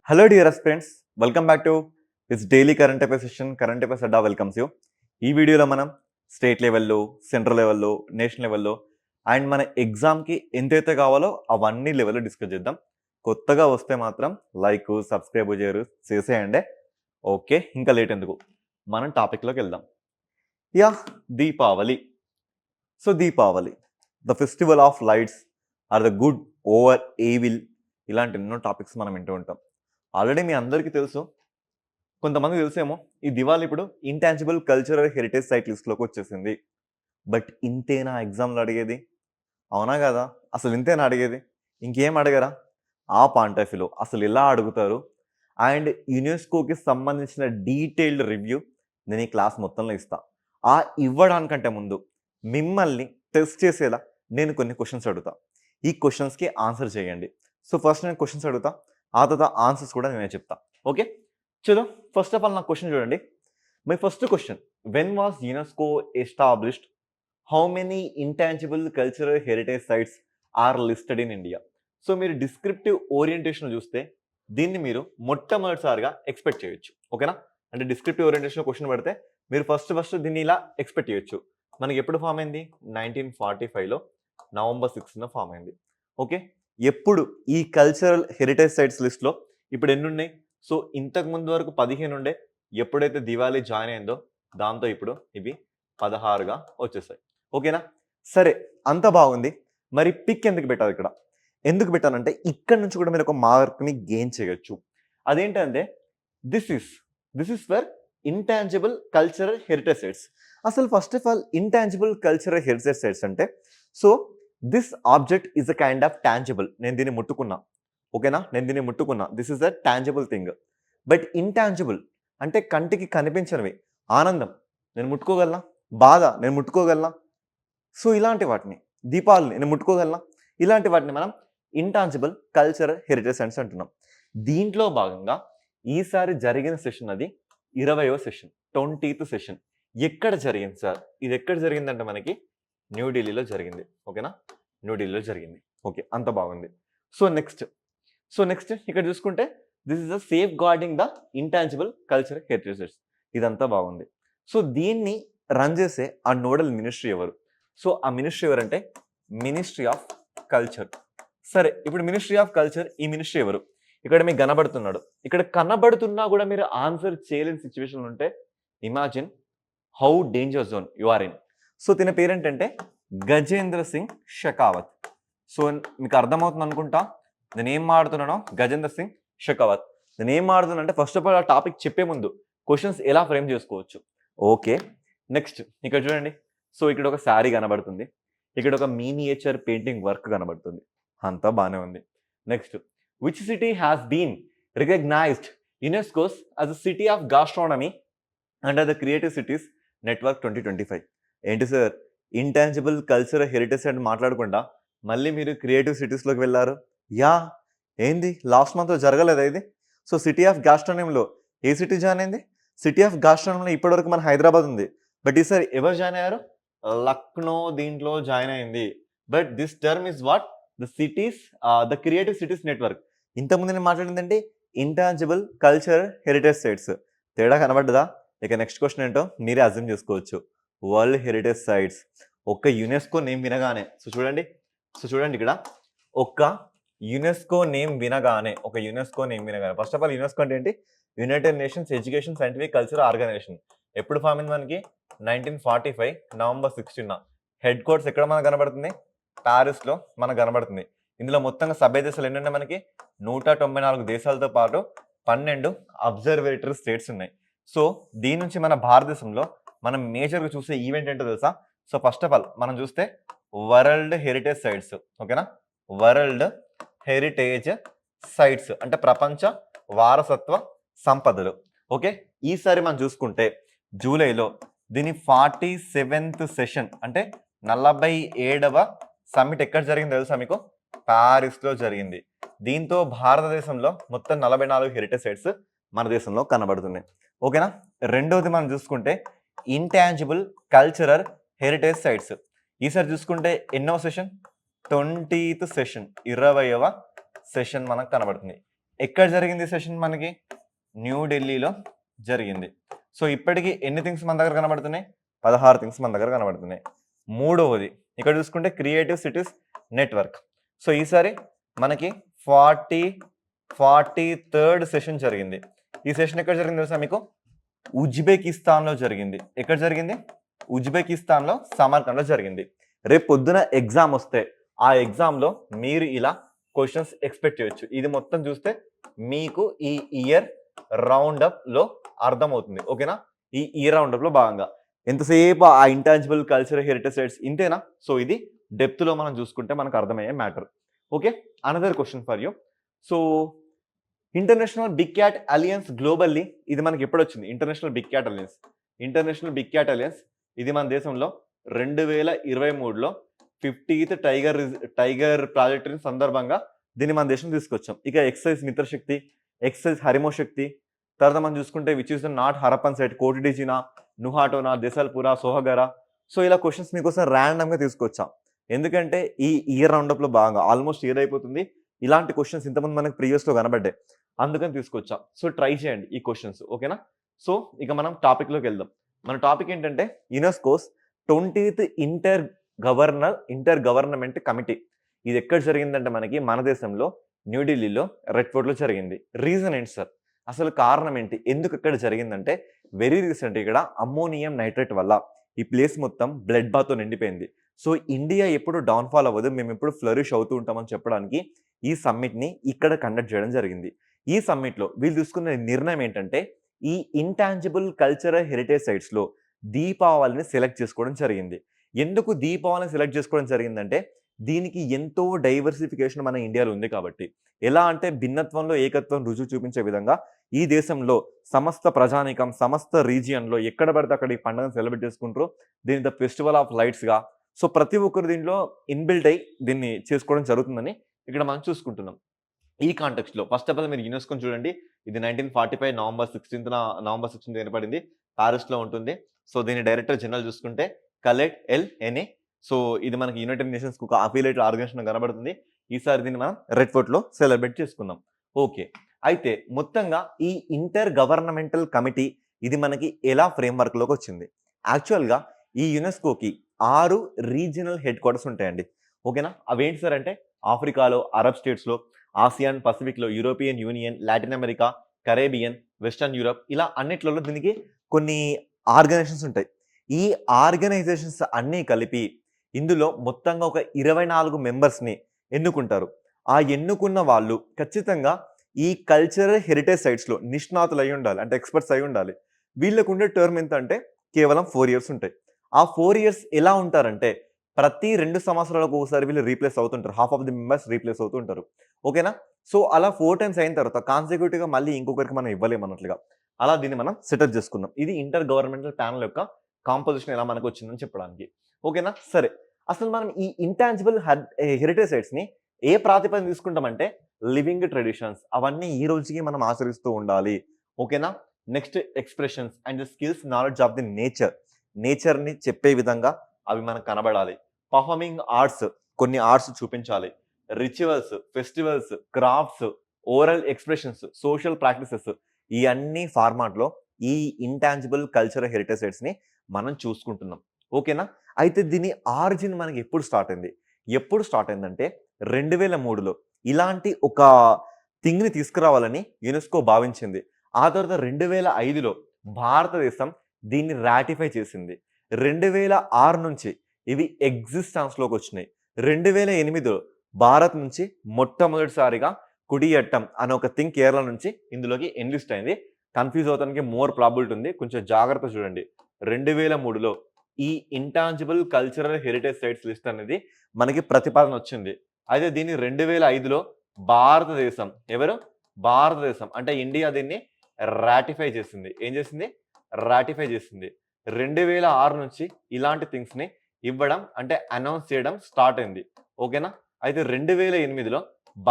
Hello dear aspirants, welcome back to this daily current affairs session. Current affairs Adda welcomes you. ఈ వీడియోలో మనం state లెవెల్లో, central లెవెల్లో, national లెవెల్లో and మన ఎగ్జామ్కి ఎంతైతే కావాలో అవన్నీ లెవెల్లో డిస్కస్ చేద్దాం. కొత్తగా వస్తే మాత్రం లైక్, సబ్స్క్రైబ్ చేసేయండి. ఓకే, ఇంకా లేట్ ఎందుకు, మనం టాపిక్లోకి వెళ్దాం. Deepavali. So Deepavali, the festival of lights or the good over evil, ఇలాంటి ఎన్నో టాపిక్స్ మనం వింటూ ఉంటాం. ఆల్రెడీ మీ అందరికీ తెలుసు, కొంతమంది తెలుసేమో, ఈ దివాళి ఇప్పుడు ఇంటాంజిబుల్ కల్చరల్ హెరిటేజ్ సైట్ లిస్ట్లోకి వచ్చేసింది. బట్ ఇంతేనా ఎగ్జామ్లో అడిగేది? అవునా కదా? అసలు ఇంతేనా అడిగేది? ఇంకేం అడగరా? ఆ పాయింట్ ఆఫ్ వ్యూలో అసలు ఎలా అడుగుతారు అండ్ యునెస్కోకి సంబంధించిన డీటెయిల్డ్ రివ్యూ నేను ఈ క్లాస్ మొత్తంలో ఇస్తా. ఆ ఇవ్వడానికంటే ముందు మిమ్మల్ని టెస్ట్ చేసేలా నేను కొన్ని క్వశ్చన్స్ అడుగుతా. ఈ క్వశ్చన్స్కి ఆన్సర్ చేయండి. సో ఫస్ట్ నేను క్వశ్చన్స్ అడుగుతా, ఆ తర్వాత ఆన్సర్స్ కూడా నేనే చెప్తా. ఓకే, చలో ఫస్ట్ ఆఫ్ ఆల్ నా క్వశ్చన్ చూడండి. My first question, when was UNESCO established? How many intangible cultural heritage sites are listed in India? So మీరు డిస్క్రిప్టివ్ ఓరియంటేషన్ చూస్తే దీన్ని మీరు మొట్టమొదటిసారిగా ఎక్స్పెక్ట్ చేయొచ్చు. ఓకేనా? అంటే డిస్క్రిప్టివ్ ఓరియంటేషన్ క్వశ్చన్ పడితే మీరు ఫస్ట్ దీన్ని ఇలా ఎక్స్పెక్ట్ చేయొచ్చు. మనకి ఎప్పుడు ఫామ్ అయింది? 1945లో నవంబర్ 6న ఫామ్ అయింది. ఓకే, ఎప్పుడు ఈ కల్చరల్ హెరిటేజ్ సైట్స్ లిస్ట్లో ఇప్పుడు ఎన్ని ఉన్నాయి? సో ఇంతకు ముందు వరకు 15 ఉండే, ఎప్పుడైతే దివాళీ జాయిన్ అయిందో దాంతో ఇప్పుడు ఇవి 16గా వచ్చేసాయి. ఓకేనా? సరే, అంత బాగుంది. మరి పిక్ ఎందుకు పెట్టాలి ఇక్కడ? ఎందుకు పెట్టాలంటే ఇక్కడ నుంచి కూడా మీరు ఒక మార్క్ని గెయిన్ చేయొచ్చు. అదేంటంటే this is for intangible cultural heritage sites. అసలు first of all intangible cultural heritage sites అంటే, so this object is a kind of tangible. నేను దీన్ని ముట్టుకున్నా. ఓకేనా? నేను దీన్ని ముట్టుకున్నా. This is a tangible thing. But intangible అంటే కంటికి కనిపించనివి. ఆనందం నేను ముట్టుకోగలనా? బాధ నేను ముట్టుకోగలనా? సో ఇలాంటి వాటిని, దీపావళిని నేను ముట్టుకోగలనా? ఇలాంటి వాటిని మనం ఇంటాంజిబుల్ కల్చరల్ హెరిటేజ్ సైట్స్ అంటున్నాం. దీంట్లో భాగంగా ఈసారి జరిగిన సెషన్ అది 20వ సెషన్, 20th సెషన్. ఎక్కడ జరిగింది సార్? ఇది ఎక్కడ జరిగిందంటే మనకి న్యూఢిల్లీలో జరిగింది. ఓకేనా? న్యూఢిల్లీలో జరిగింది. ఓకే, అంత బాగుంది. సో నెక్స్ట్ ఇక్కడ చూసుకుంటే this is the safeguarding the intangible cultural heritage sites. ఇదంతా బాగుంది. సో దీన్ని రన్ చేసే ఆ నోడల్ మినిస్ట్రీ ఎవరు? సో ఆ మినిస్ట్రీ ఎవరంటే మినిస్ట్రీ ఆఫ్ కల్చర్. సరే, ఇప్పుడు మినిస్ట్రీ ఆఫ్ కల్చర్, ఈ మినిస్ట్రీ ఎవరు? ఇక్కడ మీకు కనబడుతున్నాడు. ఇక్కడ కనబడుతున్నా కూడా మీరు ఆన్సర్ చేయలేని సిచ్యువేషన్ ఉంటే imagine how danger zone you are in. So తిన పేరేంటంటే గజేంద్ర సింగ్ షెకావత్. సో మీకు అర్థమవుతుంది అనుకుంటా నేను ఏం మాడుతున్నానో. గజేంద్ర సింగ్ షెకావత్. నేను ఏం మాడుతున్నా అంటే ఫస్ట్ ఆఫ్ ఆల్ ఆ టాపిక్ చెప్పే ముందు క్వశ్చన్స్ ఎలా ఫ్రేమ్ చేసుకోవచ్చు. ఓకే, నెక్స్ట్ ఇక్కడ చూడండి. సో ఇక్కడ ఒక శారీ కనబడుతుంది, ఇక్కడ ఒక మినియేచర్ పెయింటింగ్ వర్క్ కనబడుతుంది. అంతా బాగానే ఉంది. Next, which city has been recognized UNESCO's as a city of gastronomy under the creative cities network 2025? ఏంటి సార్, ఇంటాంజిబుల్ కల్చరల్ హెరిటేజ్ అని మాట్లాడకుండా మళ్ళీ మీరు క్రియేటివ్ సిటీస్లోకి వెళ్ళారు? ఏంది లాస్ట్ మంత్లో జరగలేదా ఇది? సో సిటీ ఆఫ్ గాస్ట్రోనమీలో ఏ సిటీ జాయిన్ అయింది? సిటీ ఆఫ్ గాస్ట్రోనమీలో ఇప్పటివరకు మన హైదరాబాద్ ఉంది. బట్ ఈసారి ఎవరు జాయిన్ అయ్యారు? లక్నో దీంట్లో జాయిన్ అయింది. But this term is what? The creative cities network. ఇంతకుముందు నేను మాట్లాడిందంటే ఇంటాంజిబుల్ కల్చరల్ హెరిటేజ్ సైట్స్. తేడా కనబడ్డదా? ఇక నెక్స్ట్ క్వశ్చన్ ఏంటో మీరే అర్థం చేసుకోవచ్చు. World heritage sites. ఒక్క యునెస్కో నేమ్ వినగానే, సో చూడండి ఇక్కడ ఒక్క యునెస్కో నేమ్ వినగానే ఫస్ట్ ఆఫ్ ఆల్ యునెస్కో అంటే ఏంటి? United Nations Education Scientific Cultural Organization. ఎప్పుడు ఫామ్ అయింది మనకి? 1945 నవంబర్ 16న. హెడ్ క్వార్టర్స్ ఎక్కడ మనకు కనబడుతుంది? ప్యారిస్లో మనకు కనబడుతుంది. ఇందులో మొత్తంగా సభ్య దేశాలు ఎన్ని ఉన్నాయి మనకి? 194 దేశాలతో పాటు 12 అబ్జర్వేటరీ స్టేట్స్ ఉన్నాయి. సో దీని నుంచి మన భారతదేశంలో మనం మేజర్గా చూసే ఈవెంట్ ఏంటో తెలుసా? సో ఫస్ట్ ఆఫ్ ఆల్ మనం చూస్తే వరల్డ్ హెరిటేజ్ సైట్స్. ఓకేనా? వరల్డ్ హెరిటేజ్ సైట్స్ అంటే ప్రపంచ వారసత్వ సంపదలు. ఓకే, ఈసారి మనం చూసుకుంటే జూలైలో దీని 47th సెషన్ అంటే 47వ సమ్మిట్ ఎక్కడ జరిగింది తెలుసా మీకు? ప్యారిస్లో జరిగింది. దీంతో భారతదేశంలో మొత్తం 44 హెరిటేజ్ సైట్స్ మన దేశంలో కనబడుతున్నాయి. ఓకేనా? రెండవది మనం చూసుకుంటే ఇంటాంజిబుల్ కల్చరల్ హెరిటేజ్ సైట్స్. ఈసారి చూసుకుంటే ఎన్నో సెషన్? 20th సెషన్, 20వ సెషన్ మనకు కనబడుతుంది. ఎక్కడ జరిగింది సెషన్ మనకి? న్యూఢిల్లీలో జరిగింది. సో ఇప్పటికి ఎన్ని థింగ్స్ మన దగ్గర కనబడుతున్నాయి? 16 థింగ్స్ మన దగ్గర కనబడుతున్నాయి. మూడవది ఇక్కడ చూసుకుంటే క్రియేటివ్ సిటీస్ నెట్వర్క్. సో ఈసారి మనకి 43rd సెషన్ జరిగింది. ఈ సెషన్ ఎక్కడ జరిగింది తెలుసా మీకు? ఉజ్బెకిస్తాన్లో జరిగింది. ఎక్కడ జరిగింది? ఉజ్బెకిస్తాన్లో సమర్కండ్లో జరిగింది. రేపు పొద్దున ఎగ్జామ్ వస్తే ఆ ఎగ్జామ్లో మీరు ఇలా క్వశ్చన్స్ ఎక్స్పెక్ట్ చేయొచ్చు. ఇది మొత్తం చూస్తే మీకు ఈ ఇయర్ రౌండప్లో అర్థమవుతుంది. ఓకేనా? ఈ ఇయర్ రౌండప్లో భాగంగా ఎంతసేపు ఆ ఇంటాంజిబుల్ కల్చర్ హెరిటేజ్ సైట్స్ ఇంతేనా? సో ఇది డెప్త్లో మనం చూసుకుంటే మనకు అర్థమయ్యే matter. Okay, another question for you. So international big cat alliance globally ఇది మనకి ఎప్పుడు వచ్చింది? ఇంటర్నేషనల్ బిగ్ క్యాట్ అలియన్స్ ఇది మన దేశంలో 2023లో 50th టైగర్ ప్రాజెక్ట్ సందర్భంగా దీన్ని మన దేశం తీసుకొచ్చాం. ఇక ఎక్సైజ్ మిత్రశక్తి, ఎక్సైజ్ హరిమో శక్తి, తర్వాత మనం చూసుకుంటే which is the not Harappan site, Kot Diji, నుహాటోనా, దెసల్పురా, సోహగరా. సో ఇలా క్వశ్చన్స్ మీకోసం ర్యాండమ్గా తీసుకొచ్చాం. ఎందుకంటే ఈ ఇయర్ రౌండప్లో భాగంగా ఆల్మోస్ట్ ఇయర్ అయిపోతుంది. ఇలాంటి క్వశ్చన్స్ ఇంతకుముందు మనకు ప్రీవియస్లో కనబడ్డాయి, అందుకని తీసుకొచ్చాం. సో ట్రై చేయండి ఈ క్వశ్చన్స్. ఓకేనా? సో ఇక మనం టాపిక్లోకి వెళ్దాం. మన టాపిక్ ఏంటంటే UNESCO's 20th inter government committee. ఇది ఎక్కడ జరిగిందంటే మనకి మన దేశంలో న్యూఢిల్లీలో రెడ్ ఫోర్ట్లో జరిగింది. రీజన్ ఏంటి సార్? అసలు కారణం ఏంటి? ఎందుకు ఇక్కడ జరిగిందంటే వెరీ రీసెంట్ ఇక్కడ అమ్మోనియం నైట్రేట్ వల్ల ఈ ప్లేస్ మొత్తం బ్లడ్ బాత్తో నిండిపోయింది. సో ఇండియా ఎప్పుడు డౌన్ఫాల్ అవ్వదు, మేము ఎప్పుడు ఫ్లరిష్ అవుతూ ఉంటామని చెప్పడానికి ఈ సమ్మిట్ని ఇక్కడ కండక్ట్ చేయడం జరిగింది. ఈ సమ్మిట్లో వీళ్ళు తీసుకున్న నిర్ణయం ఏంటంటే ఈ ఇంటాంజిబుల్ కల్చరల్ హెరిటేజ్ సైట్స్లో దీపావళిని సెలెక్ట్ చేసుకోవడం జరిగింది. ఎందుకు దీపావళిని సెలెక్ట్ చేసుకోవడం జరిగిందంటే దీనికి ఎంతో డైవర్సిఫికేషన్ మన ఇండియాలో ఉంది కాబట్టి. ఎలా అంటే భిన్నత్వంలో ఏకత్వం రుజువు చూపించే విధంగా ఈ దేశంలో సమస్త ప్రజానికం, సమస్త రీజియన్లో ఎక్కడ పడితే అక్కడ ఈ పండుగను సెలబ్రేట్ చేసుకుంటారు. దీని ద ఫెస్టివల్ ఆఫ్ లైట్స్గా. సో ప్రతి ఒక్కరు దీంట్లో ఇన్బిల్ట్ అయ్యి దీన్ని చేసుకోవడం జరుగుతుందని ఇక్కడ మనం చూసుకుంటున్నాం. ఈ కాంటెక్స్ట్లో ఫస్ట్ ఆఫ్ ఆల్ మీరు యునెస్కోని చూడండి. ఇది 1945 నవంబర్ 16th ఏర్పడింది. ప్యారిస్లో ఉంటుంది. సో దీని డైరెక్టర్ జనరల్ చూసుకుంటే కలెట్ ఎల్ ఎనే. సో ఇది మనకి యునైటెడ్ నేషన్స్కి ఒక అఫిలియేటెడ్ ఆర్గనైజేషన్ కనబడుతుంది. ఈసారి దీన్ని మనం రెడ్ ఫోర్ట్లో సెలబ్రేట్ చేసుకుందాం. ఓకే, అయితే మొత్తంగా ఈ ఇంటర్ గవర్నమెంటల్ కమిటీ ఇది మనకి ఎలా ఫ్రేమ్వర్క్లోకి వచ్చింది? యాక్చువల్గా ఈ యునెస్కోకి 6 రీజియనల్ హెడ్ క్వార్టర్స్ ఉంటాయండి. ఓకేనా? అవేంటి సార్ అంటే ఆఫ్రికాలో, అరబ్ స్టేట్స్లో, ఆసియాన్ పసిఫిక్లో, European union, Latin America, Caribbean, western Europe, ఇలా అన్నిట్లలో దీనికి కొన్ని ఆర్గనైజేషన్స్ ఉంటాయి. ఈ ఆర్గనైజేషన్స్ అన్నీ కలిపి ఇందులో మొత్తంగా ఒక 24 మెంబర్స్ని ఎన్నుకుంటారు. ఆ ఎన్నుకున్న వాళ్ళు ఖచ్చితంగా ఈ కల్చరల్ హెరిటేజ్ సైట్స్లో నిష్ణాతులు అయి ఉండాలి, అంటే ఎక్స్పర్ట్స్ అయి ఉండాలి. వీళ్ళకు ఉండే టర్మ్ ఎంత అంటే కేవలం 4 years ఉంటాయి. ఆ 4 years ఎలా ఉంటారంటే ప్రతి 2 సంవత్సరాలకు ఒకసారి వీళ్ళు రీప్లేస్ అవుతుంటారు. Half of the members replace అవుతూ ఉంటారు. ఓకేనా? సో అలా 4 times అయిన తర్వాత కాన్సిక్యూటివ్గా మళ్ళీ ఇంకొకరికి మనం ఇవ్వలేమన్నట్లుగా అలా దీన్ని మనం సెటప్ చేసుకున్నాం. ఇది ఇంటర్ గవర్నమెంటల్ ప్యానల్ యొక్క కాంపోజిషన్ ఎలా మనకు వచ్చిందని చెప్పడానికి. ఓకేనా? సరే, అసలు మనం ఈ ఇంటాంజిబుల్ హెరిటేజ్ సైట్స్ని ఏ ప్రాతిపదికన తీసుకుంటామంటే లివింగ్ ట్రెడిషన్స్, అవన్నీ ఈ రోజుకి మనం ఆచరిస్తూ ఉండాలి. ఓకేనా? Next expressions and skills knowledge of the నేచర్ని చెప్పే విధంగా అవి మనకు కనబడాలి. పర్ఫార్మింగ్ ఆర్ట్స్, కొన్ని ఆర్ట్స్ చూపించాలి. Rituals, festivals, crafts, oral expressions, social practices, ఈ అన్ని ఫార్మాట్లో ఈ ఇంటాంజిబుల్ కల్చరల్ హెరిటేజ్ సైట్స్ని మనం చూసుకుంటున్నాం. ఓకేనా? అయితే దీని ఆరిజిన్ మనకి ఎప్పుడు స్టార్ట్ అయిందంటే 2003లో ఇలాంటి ఒక థింగ్ని తీసుకురావాలని యునెస్కో భావించింది. ఆ తర్వాత 2005లో భారతదేశం దీన్ని రాటిఫై చేసింది. 2006 నుంచి ఇవి ఎగ్జిస్టెన్స్లోకి వచ్చినాయి. 2008లో భారత్ నుంచి మొట్టమొదటిసారిగా కుడియట్టం అనే ఒక థింగ్ కేరళ నుంచి ఇందులోకి ఎన్లిస్ట్ అయింది. కన్ఫ్యూజ్ అవడానికి మోర్ ప్రాబిలిటీ ఉంది, కొంచెం జాగ్రత్త చూడండి. 2003లో ఈ intangible cultural heritage sites list అనేది మనకి ప్రతిపాదన వచ్చింది. అయితే దీన్ని 2005లో భారతదేశం అంటే ఇండియా దీన్ని రాటిఫై చేసింది. ఏం చేసింది? రాటిఫై చేసింది. 2006 నుంచి ఇలాంటి థింగ్స్ని ఇవ్వడం అంటే అనౌన్స్ చేయడం స్టార్ట్ అయింది. ఓకేనా? అయితే 2008లో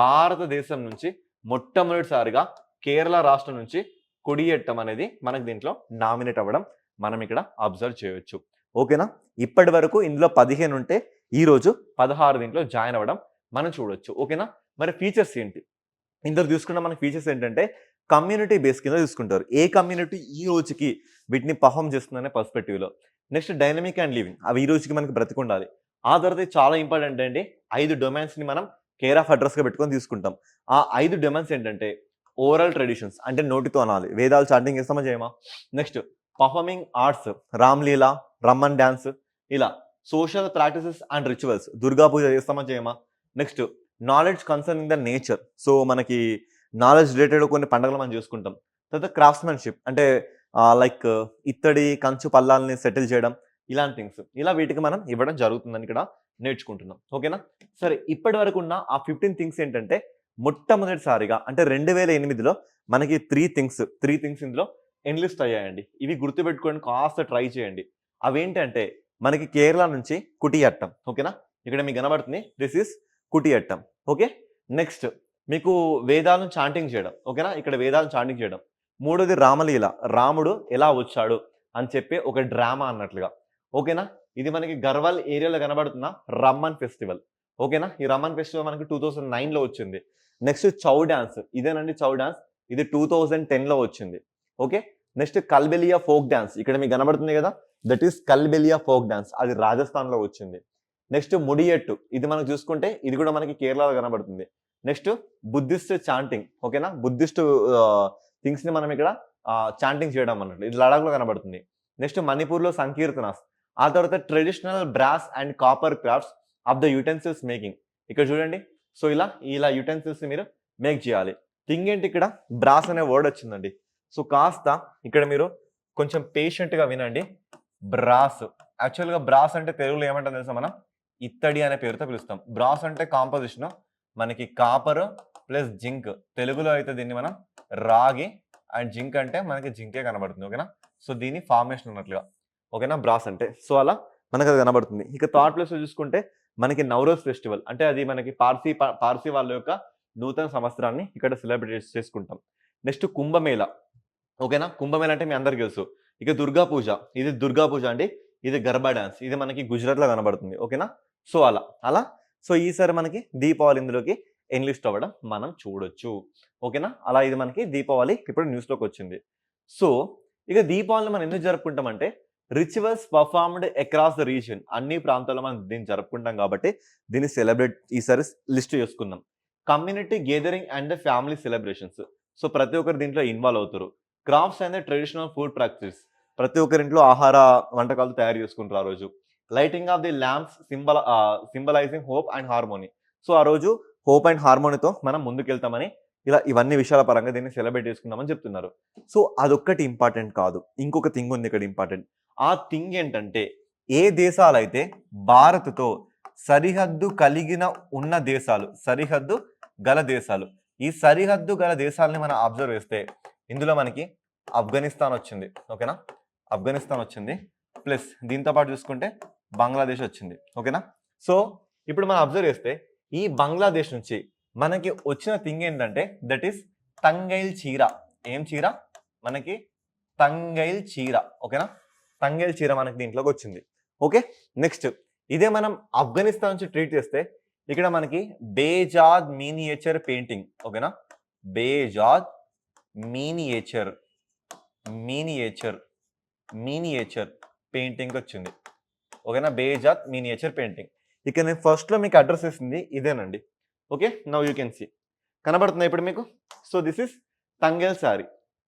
భారతదేశం నుంచి మొట్టమొదటిసారిగా కేరళ రాష్ట్రం నుంచి కొడియట్టం అనేది మనకు దీంట్లో నామినేట్ అవ్వడం మనం ఇక్కడ అబ్జర్వ్ చేయొచ్చు. ఓకేనా? ఇప్పటి వరకు ఇందులో 15 ఉంటే ఈరోజు 16 దీంట్లో జాయిన్ అవ్వడం మనం చూడొచ్చు. ఓకేనా? మరి ఫీచర్స్ ఏంటి? ఇందులో తీసుకున్న మనకి ఫీచర్స్ ఏంటంటే కమ్యూనిటీ బేస్ కింద తీసుకుంటారు. ఏ కమ్యూనిటీ ఈ రోజుకి వీటిని పర్ఫార్మ్ చేస్తుందనే పర్స్పెక్టివ్‌లో. Next dynamic and living. అవి ఈ రోజుకి మనకి బ్రతికుండాలి. ఆ తర్వాత చాలా ఇంపార్టెంట్ అండి 5 డొమైన్స్‌ని మనం కేర్ ఆఫ్ అడ్రెస్‌గా పెట్టుకొని తీసుకుంటాం. ఆ 5 డొమైన్స్ ఏంటంటే ఓరల్ ట్రెడిషన్స్ అంటే నోటితో అనాలి. వేదాలు చాంటింగ్ చేస్తామా చేయమా? Next performing arts Ramlila, Ramman dance ఇలా. Social practices and rituals Durga Puja చేస్తామా చేయమా? Next knowledge concerning the nature. So మనకి నాలెడ్జ్ రిలేటెడ్ కొన్ని పండుగలు మనం చేసుకుంటాం. తర్వాత క్రాఫ్ట్స్‌మెన్‌షిప్ అంటే లైక్ ఇత్తడి, కంచు పల్లాల్ని సెటిల్ చేయడం ఇలాంటి థింగ్స్. ఇలా వీటికి మనం ఇవ్వడం జరుగుతుందని ఇక్కడ నేర్చుకుంటున్నాం. ఓకేనా? సరే ఇప్పటి వరకు ఉన్న ఆ 15 థింగ్స్ ఏంటంటే మొట్టమొదటిసారిగా అంటే 2008లో మనకి 3 థింగ్స్ ఇందులో ఎన్‌లిస్ట్ అయ్యాయండి. ఇవి గుర్తుపెట్టుకొని కాస్త ట్రై చేయండి. అవేంటంటే మనకి కేరళ నుంచి కుటియట్టం. ఓకేనా? ఇక్కడ మీకు కనబడుతుంది. This is Kutiyattam. Okay. Next మీకు వేదాలను చాంటింగ్ చేయడం. ఓకేనా? ఇక్కడ వేదాలను చాంటింగ్ చేయడం. మూడోది రామలీల. రాముడు ఎలా వచ్చాడు అని చెప్పి ఒక డ్రామా అన్నట్లుగా. ఓకేనా? ఇది మనకి గర్వాల్ ఏరియాలో కనబడుతున్న రమ్మన్ ఫెస్టివల్. ఓకేనా? ఈ రమ్మన్ ఫెస్టివల్ మనకి 2009లో వచ్చింది. Next Chhau dance. ఇదేనండి చౌ డాన్స్. ఇది 2010లో వచ్చింది. Okay. Next Kalbelia folk dance. ఇక్కడ మీకు కనబడుతుంది కదా! That is Kalbelia folk dance. అది రాజస్థాన్‌లో వచ్చింది. నెక్స్ట్ ముడియట్టు. ఇది మనం చూసుకుంటే ఇది కూడా మనకి కేరళలో కనబడుతుంది. Next Buddhist chanting. ఓకేనా? బుద్ధిస్ట్ థింగ్స్‌ని మనం ఇక్కడ చాంటింగ్ చేయడం అన్నట్లు. ఇది లడాఖ్‌లో కనబడుతుంది. నెక్స్ట్ మణిపూర్‌లో సంకీర్తనాస్. ఆ తర్వాత traditional brass and copper crafts of the utensils making. ఇక్కడ చూడండి. సో ఇలా యుటెన్సిల్స్‌ని మీరు మేక్ చేయాలి. థింగ్ ఏంటి ఇక్కడ బ్రాస్ అనే వర్డ్ వచ్చిందండి. సో కాస్త ఇక్కడ మీరు కొంచెం పేషెంట్‌గా వినండి. బ్రాస్. యాక్చువల్‌గా బ్రాస్ అంటే తెలుగులో ఏమంటాం తెలుసా మనం? ఇత్తడి అనే పేరుతో పిలుస్తాం. బ్రాస్ అంటే కాంపోజిషన్ మనకి కాపర్ ప్లస్ జింక్. తెలుగులో అయితే దీన్ని మనం రాగి అండ్ జింక్ అంటే మనకి జింకే కనబడుతుంది. ఓకేనా? సో దీని ఫార్మేషన్ ఉన్నట్లుగా. ఓకేనా? బ్రాస్ అంటే. సో అలా మనకు అది కనబడుతుంది. ఇక థర్డ్ ప్లేస్‌లో చూసుకుంటే మనకి నవరోజ్ ఫెస్టివల్. అంటే అది మనకి పార్సీ వాళ్ళ యొక్క నూతన సంవత్సరాన్ని ఇక్కడ సెలబ్రేట్ చేసుకుంటాం. నెక్స్ట్ కుంభమేళ. ఓకేనా? కుంభమేళ అంటే మీ అందరికీ తెలుసు. ఇక దుర్గా పూజ. ఇది దుర్గా పూజ అండి. ఇది గర్బా డాన్స్. ఇది మనకి గుజరాత్‌లో కనబడుతుంది. ఓకేనా? సో అలా. సో ఈసారి మనకి దీపావళి ఇందులోకి ఎన్‌లిస్ట్ అవ్వడం మనం చూడొచ్చు. ఓకేనా? అలా ఇది మనకి దీపావళి ఇప్పుడు న్యూస్‌లోకి వచ్చింది. సో ఇక దీపావళిని మనం ఎందుకు జరుపుకుంటామంటే rituals performed across the region. అన్ని ప్రాంతాల్లో మనం దీన్ని జరుపుకుంటాం కాబట్టి దీన్ని ఈసారి లిస్ట్ చేసుకుందాం. Community gathering and family celebrations. So ప్రతి ఒక్కరు దీంట్లో ఇన్వాల్వ్ అవుతారు. Crafts and traditional food practice. ప్రతి ఒక్కరింట్లో ఆహార వంటకాలు తయారు చేసుకుంటారు ఆ రోజు. Lighting of the lamps symbolising hope and harmony. So ఆ రోజు హోప్ అండ్ హార్మోనీతో మనం ముందుకెళ్తామని ఇవన్నీ విషయాల పరంగా దీన్ని సెలబ్రేట్ చేసుకుందామని చెప్తున్నారు. సో అదొక్కటి ఇంపార్టెంట్ కాదు. ఇంకొక థింగ్ ఉంది ఇక్కడ ఇంపార్టెంట్. ఆ థింగ్ ఏంటంటే ఏ దేశాలైతే భారత్‌తో సరిహద్దు కలిగిన ఉన్న దేశాలు, సరిహద్దు గల దేశాలు. ఈ సరిహద్దు గల దేశాలని మనం అబ్జర్వ్ చేస్తే ఇందులో మనకి ఆఫ్ఘనిస్తాన్ వచ్చింది. ఓకేనా? ఆఫ్ఘనిస్తాన్ వచ్చింది. ప్లస్ దీంతో పాటు చూసుకుంటే బంగ్లాదేశ్ వచ్చింది. ఓకేనా? సో ఇప్పుడు మనం అబ్జర్వ్ చేస్తే ఈ బంగ్లాదేశ్ నుంచి మనకి వచ్చిన థింగ్ ఏంటంటే దట్ ఈస్ తంగైల్ చీర. ఏం చీర? మనకి తంగైల్ చీర. ఓకేనా? తంగైల్ చీర మనకి దీంట్లోకి వచ్చింది. ఓకే. నెక్స్ట్ ఇదే మనం ఆఫ్ఘనిస్తాన్ నుంచి ట్రీట్ చేస్తే ఇక్కడ మనకి బేజాద్ మినియేచర్ పెయింటింగ్. ఓకేనా? బేజాద్ మినియేచర్ పెయింటింగ్ వచ్చింది. ఓకేనా? Behzad miniature painting. ఇక నేను ఫస్ట్‌లో మీకు అడ్రస్ ఇస్తుంది ఇదేనండి. Okay. Now you can see. కనబడుతుందా ఇప్పుడు మీకు? So this is Tangail sari.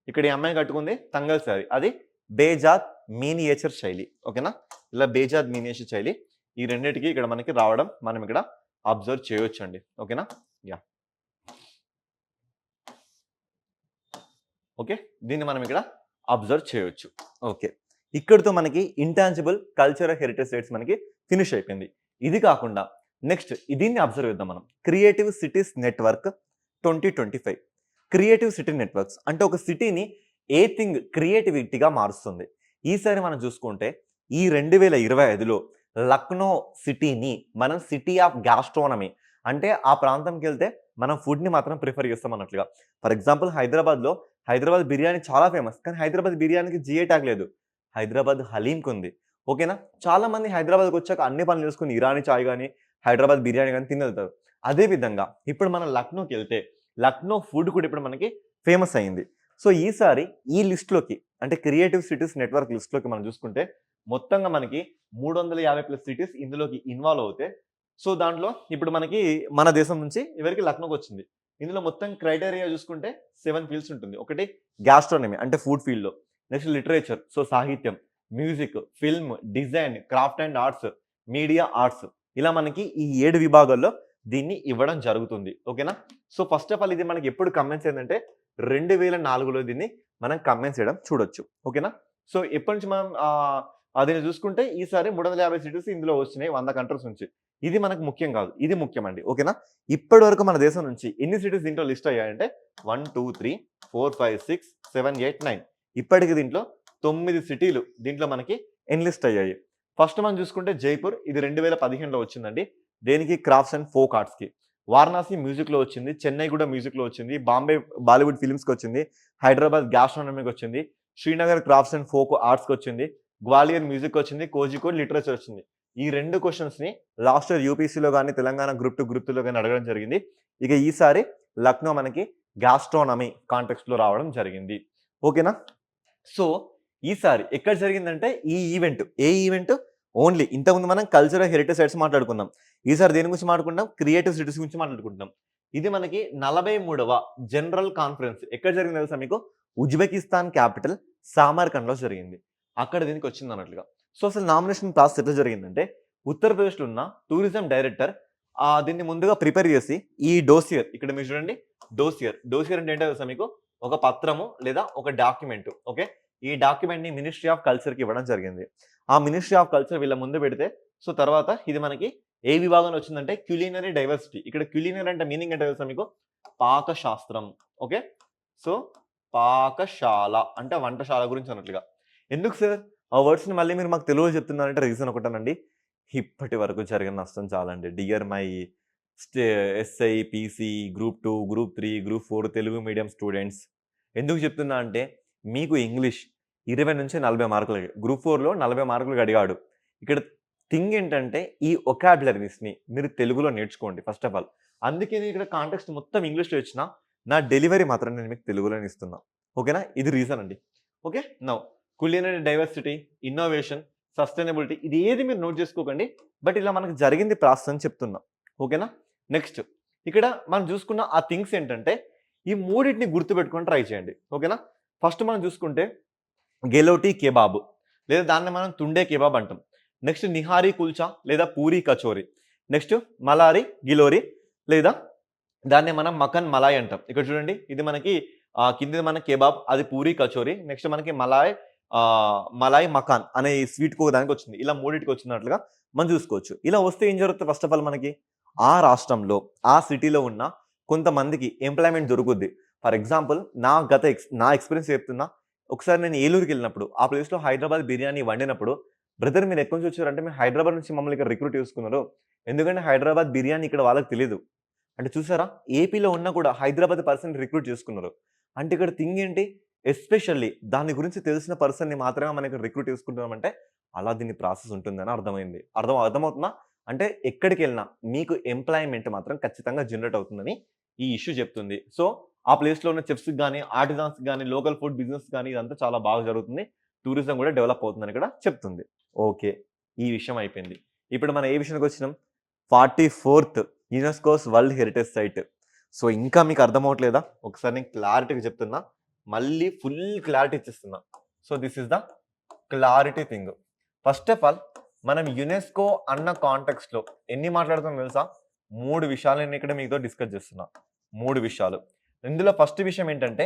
ఇక్కడ ఈ అమ్మాయి కట్టుకుంది తంగైల్ సారీ. అది బేజాద్ మినియేచర్ శైలి. ఓకేనా? ఇలా బేజాద్ మినియేచర్ శైలి. ఈ రెండిటికి ఇక్కడ మనకి రావడం మనం ఇక్కడ అబ్జర్వ్ చేయొచ్చండి. ఓకేనా? యాహ్! ఓకే. దీన్ని మనం ఇక్కడ అబ్జర్వ్ చేయొచ్చు. ఓకే. ఇక్కడితో మనకి ఇంటాంజిబుల్ కల్చరల్ హెరిటేజ్ సైట్స్ మనకి ఫినిష్ అయిపోయింది. ఇది కాకుండా నెక్స్ట్ దీన్ని అబ్జర్వ్ చేద్దాం మనం. Creative cities network 2025. Creative city networks అంటే ఒక సిటీని ఏ థింగ్ క్రియేటివిటీగా మారుస్తుంది. ఈసారి మనం చూసుకుంటే ఈ 2025లో లక్నో సిటీని మనం సిటీ ఆఫ్ గ్యాస్ట్రోనమీ అంటే ఆ ప్రాంతంకి వెళ్తే మనం ఫుడ్‌ని మాత్రం ప్రిఫర్ చేస్తాం అన్నట్లుగా. ఫర్ ఎగ్జాంపుల్ హైదరాబాద్ బిర్యానీ చాలా ఫేమస్. కానీ హైదరాబాద్ బిర్యానీకి జిఐ ట్యాగ్ లేదు. హైదరాబాద్ హలీంకి ఉంది. ఓకేనా? చాలా మంది హైదరాబాద్‌కి వచ్చాక అన్ని పనులు చేసుకొని ఇరానీ చాయ్ గాని, హైదరాబాద్ బిర్యానీ గాని తిని వెళ్తారు. అదే విధంగా ఇప్పుడు మనం లక్నోకి వెళ్తే లక్నో ఫుడ్ కూడా ఇప్పుడు మనకి ఫేమస్ అయింది. సో ఈసారి ఈ లిస్ట్‌లోకి అంటే క్రియేటివ్ సిటీస్ నెట్వర్క్ లిస్ట్‌లోకి మనం చూసుకుంటే మొత్తంగా మనకి 350 ప్లస్ సిటీస్ ఇందులోకి ఇన్వాల్వ్ అవుతాయి. సో దాంట్లో ఇప్పుడు మనకి మన దేశం నుంచి ఎవరికి లక్నోకొచ్చింది. ఇందులో మొత్తం క్రైటీరియా చూసుకుంటే 7 ఫీల్డ్స్ ఉంటుంది. ఒకటి గ్యాస్ట్రోనమీ అంటే ఫుడ్ ఫీల్డ్‌లో. నెక్స్ట్ లిటరేచర్ సో సాహిత్యం, music, film, design, craft and arts, media arts ఇలా మనకి ఈ 7 విభాగాల్లో దీన్ని ఇవ్వడం జరుగుతుంది. ఓకేనా? సో ఫస్ట్ ఆఫ్ ఆల్ ఇది మనకి ఎప్పుడు కమెన్స్ ఏందంటే 2004లో దీన్ని మనం కమెన్స్ చేయడం చూడొచ్చు. ఓకేనా? సో ఎప్పటి నుంచి మనం దీన్ని చూసుకుంటే ఈసారి 350 సిటీస్ ఇందులో వచ్చినాయి 100 కంట్రీస్ నుంచి. ఇది మనకు ముఖ్యం కాదు. ఇది ముఖ్యమండి. ఓకేనా? ఇప్పటి వరకు మన దేశం నుంచి ఎన్ని సిటీస్ దీంట్లో లిస్ట్ అయ్యాయంటే 1, 2, 3, 4, 5, 6, 7, 8, 9 ఇప్పటికి దీంట్లో 9 సిటీలు దీంట్లో మనకి ఎన్లిస్ట్ అయ్యాయి. ఫస్ట్ మనం చూసుకుంటే జైపూర్ ఇది 2015లో వచ్చిందండి. దేనికి క్రాఫ్ట్స్ అండ్ ఫోక్ ఆర్ట్స్‌కి. వారణాసి మ్యూజిక్‌లో వచ్చింది. చెన్నై కూడా మ్యూజిక్‌లో వచ్చింది. బాంబే బాలీవుడ్ ఫిల్మ్స్‌కి వచ్చింది. హైదరాబాద్ గ్యాస్ట్రోనమీకి వచ్చింది. శ్రీనగర్ క్రాఫ్ట్స్ అండ్ ఫోక్ ఆర్ట్స్‌కి వచ్చింది. గ్వాలియర్ మ్యూజిక్ వచ్చింది. కోజికోడ్ లిటరేచర్ వచ్చింది. ఈ 2 క్వెషన్స్‌ని లాస్ట్ ఇయర్ యూపీఎస్సీలో గాని, తెలంగాణ గ్రూప్ 2, గ్రూప్ 3లో గాని అడగడం జరిగింది. ఇక ఈసారి లక్నో మనకి గ్యాస్ట్రోనమీ కాంటెక్స్ట్‌లో రావడం జరిగింది. ఓకేనా? సో ఈసారి ఎక్కడ జరిగిందంటే ఈ ఈవెంట్. ఏ ఈవెంట్? ఓన్లీ ఇంతకుముందు మనం కల్చరల్ హెరిటేజ్ సైట్స్ మాట్లాడుకున్నాం. ఈసారి దేని గురించి మాట్లాడుకుంటాం? క్రియేటివ్ సిటీస్ గురించి మాట్లాడుకుంటున్నాం. ఇది మనకి 43వ జనరల్ కాన్ఫరెన్స్ ఎక్కడ జరిగింది తెలుసా మీకు? ఉజ్బెకిస్తాన్ క్యాపిటల్ సామర్కండ్‌లో జరిగింది. అక్కడ దీనికి వచ్చింది అన్నట్లుగా. సో అసలు నామినేషన్ ప్రాసెస్ ఎట్లా జరిగిందంటే ఉత్తరప్రదేశ్‌లో ఉన్న టూరిజం డైరెక్టర్ దీన్ని ముందుగా ప్రిపేర్ చేసి ఈ డోసియర్ ఇక్కడ మీరు చూడండి డోసియర్ అంటే ఏంటో తెలుసా మీకు? ఒక పత్రము లేదా ఒక డాక్యుమెంట్. ఓకే. ఈ డాక్యుమెంట్‌ని మినిస్ట్రీ ఆఫ్ కల్చర్‌కి ఇవ్వడం జరిగింది. ఆ మినిస్ట్రీ ఆఫ్ కల్చర్ వీళ్ళ ముందు పెడితే సో తర్వాత ఇది మనకి ఏ విభాగంలో వచ్చిందంటే క్యులినరీ డైవర్సిటీ. ఇక్కడ క్యులినరీ అంటే మీనింగ్ ఏంటో తెలుసా మీకు? పాకశాస్త్రం. ఓకే. సో పాకశాల అంటే వంటశాల గురించి అన్నట్లుగా. ఎందుకు సార్ ఆ వర్డ్స్‌ని మళ్ళీ మీరు మాకు తెలుగులో చెప్తున్నారంటే రీజన్ ఒకటేనండి. ఇప్పటి వరకు జరిగిన నష్టం చాలండి. Dear my SI, PC, group 2, group 3, group 4 Telugu medium students. ఎందుకు చెప్తున్నా అంటే మీకు ఇంగ్లీష్ 20-40 మార్కులకి. గ్రూప్ 4లో 40 మార్కులకి అడిగాడు. ఇక్కడ థింగ్ ఏంటంటే ఈ వొకాబులరీస్‌ని మీరు తెలుగులో నేర్చుకోండి ఫస్ట్ ఆఫ్ ఆల్. అందుకే నేను ఇక్కడ కాంటెక్స్ట్ మొత్తం ఇంగ్లీష్‌లో ఇచ్చినా నా డెలివరీ మాత్రం నేను మీకు తెలుగులోనే ఇస్తున్నా. ఓకేనా? ఇది రీజన్ అండి. Okay. Now culinary diversity, innovation, sustainability ఇది ఏది మీరు నోట్ చేసుకోకండి. బట్ ఇలా మనకు జరిగింది ప్రాసెస్ అని చెప్తున్నా. ఓకేనా? నెక్స్ట్ ఇక్కడ మనం చూసుకున్న ఆ థింగ్స్ ఏంటంటే ఈ మూడిటిని గుర్తుపెట్టుకొని ట్రై చేయండి. ఓకేనా? ఫస్ట్ మనం చూసుకుంటే గెలోటి కెబాబ్ లేదా దాన్ని మనం తుండే కెబాబ్ అంటాం. నెక్స్ట్ నిహారీ కుల్చా లేదా పూరి కచోరీ. నెక్స్ట్ మలారి గిలోరి లేదా దాన్ని మనం మకన్ మలాయ్ అంటాం. ఇక్కడ చూడండి ఇది మనకి కిందది మన కెబాబ్ అది పూరి కచోరీ. నెక్స్ట్ మనకి మలాయ్ మకాన్ అనే స్వీట్‌కి ఒక దానికి వచ్చింది. ఇలా మూడిటికి వచ్చినట్లుగా మనం చూసుకోవచ్చు. ఇలా వస్తే ఏం జరుగుతుంది ఫస్ట్ ఆఫ్ ఆల్ మనకి ఆ రాష్ట్రంలో ఆ సిటీలో ఉన్న కొంతమందికి ఎంప్లాయ్‌మెంట్ దొరుకుద్ది. ఫర్ ఎగ్జాంపుల్ నా ఎక్స్‌పీరియన్స్ చెప్తున్నా. ఒకసారి నేను ఏలూరుకి వెళ్ళినప్పుడు ఆ ప్లేస్‌లో హైదరాబాద్ బిర్యానీ వండినప్పుడు బ్రదర్ మీరు ఎక్కడి నుంచి వచ్చారంటే మేము హైదరాబాద్ నుంచి మమ్మల్ని ఇక్కడ రిక్రూట్ చేసుకున్నారు. ఎందుకంటే హైదరాబాద్ బిర్యానీ ఇక్కడ వాళ్ళకి తెలీదు. అంటే చూసారా? ఏపీలో ఉన్నా కూడా హైదరాబాద్ పర్సన్ రిక్రూట్ చేసుకున్నారు. అంటే ఇక్కడ థింగ్ ఏంటి? ఎస్పెషల్లీ దాని గురించి తెలిసిన పర్సన్‌ని మాత్రమే మనం ఇక్కడ రిక్రూట్ చేసుకుంటున్నామంటే అలా దీని ప్రాసెస్ ఉంటుందని అర్థమైంది. అర్థమవుతుందా? అంటే ఎక్కడికెళ్ళినా మీకు ఎంప్లాయ్‌మెంట్ మాత్రం ఖచ్చితంగా జనరేట్ అవుతుందని ఈ ఇష్యూ చెప్తుంది. సో ఆ ప్లేస్‌లో ఉన్న చెఫ్స్‌కి గాని, ఆర్టిజాన్స్‌కి గాని, లోకల్ ఫుడ్ బిజినెస్ గాని ఇదంతా చాలా బాగా జరుగుతుంది. టూరిజం కూడా డెవలప్ అవుతుందని ఇక్కడ చెప్తుంది. ఓకే. ఈ విషయం అయిపోయింది. ఇప్పుడు మనం ఏ విషయానికి వచ్చినాం? 44థ్ UNESCO's world heritage site. So ఇంకా మీకు అర్థమవ్వట్లేదా? ఒకసారి నేను క్లారిటీగా చెప్తున్నా. మళ్ళీ ఫుల్ క్లారిటీ ఇచ్చేస్తున్నా. So this is the clarity thing. First of all మనం యునెస్కో అన్న కాంటెక్స్ట్‌లో ఎన్ని మాట్లాడుతున్నాం తెలుసా? 3 విషయాలు నేను ఇక్కడ మీతో డిస్కస్ చేస్తున్నా. 3 విషయాలు. ఇందులో ఫస్ట్ విషయం ఏంటంటే